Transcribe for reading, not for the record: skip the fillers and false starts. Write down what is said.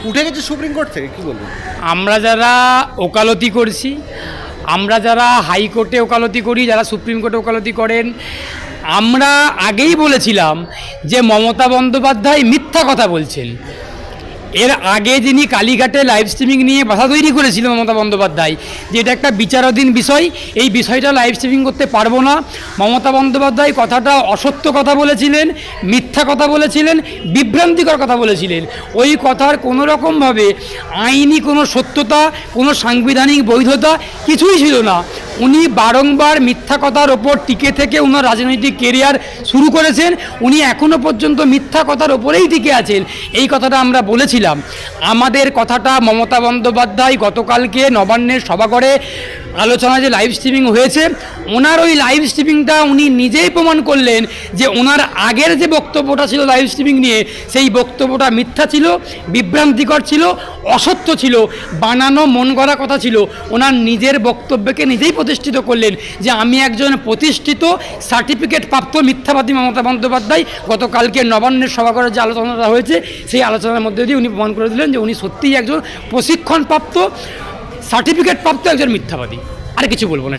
উঠে গেছে supreme court থেকে, কি বলবেন? আমরা যারা ওকালতি করছি, আমরা যারা হাইকোর্টে ওকালতি করি, যারা সুপ্রিম কোর্টে ওকালতি করেন, আমরা আগেই বলেছিলাম যে মমতা বন্দ্যোপাধ্যায় মিথ্যা কথা বলছেন। এর আগে যিনি কালীঘাটে লাইভ স্ট্রিমিং নিয়ে বাধা তৈরি করেছিল মমতা বন্দ্যোপাধ্যায়, যে এটা একটা বিচারাধীন বিষয়, এই বিষয়টা লাইভ স্ট্রিমিং করতে পারবো না, মমতা বন্দ্যোপাধ্যায় কথাটা অসত্য কথা বলেছিলেন, মিথ্যা কথা বলেছিলেন, বিভ্রান্তিকর কথা বলেছিলেন। ওই কথার কোনো রকমভাবে আইনি কোনো সত্যতা, কোনো সাংবিধানিক বৈধতা কিছুই ছিল না। উনি বারংবার মিথ্যা কথার ওপর টিকে থেকে ওনার রাজনৈতিক কেরিয়ার শুরু করেছেন। উনি এখনও পর্যন্ত মিথ্যা কথার ওপরেই টিকে আছেন। এই কথাটা আমরা বলেছিলাম। আমাদের কথাটা মমতা বন্দ্যোপাধ্যায় গতকালকে নবান্নের সভাঘরে আলোচনা যে লাইভ স্ট্রিমিং হয়েছে, ওনার ওই লাইভ স্ট্রিমিংটা উনি নিজেই প্রমাণ করলেন যে ওনার আগের যে বক্তব্যটা ছিল লাইভ স্ট্রিমিং নিয়ে, সেই বক্তব্যটা মিথ্যা ছিল, বিভ্রান্তিকর ছিল, অসত্য ছিল, বানানো মন গড়া কথা ছিল। ওনার নিজের বক্তব্যকে নিজেই প্রতিষ্ঠিত করলেন যে আমি একজন প্রতিষ্ঠিত সার্টিফিকেট প্রাপ্ত মিথ্যাবাদী মমতা বন্দ্যোপাধ্যায়। গতকালকে নবান্নের সভাঘরে যে আলোচনাটা হয়েছে, সেই আলোচনার মধ্যে দিয়ে উনি প্রমাণ করে দিলেন যে উনি সত্যিই একজন প্রশিক্ষণপ্রাপ্ত সার্টিফিকেট প্রাপ্ত একজন মিথ্যাবাদী। আর কিছু বলবো না।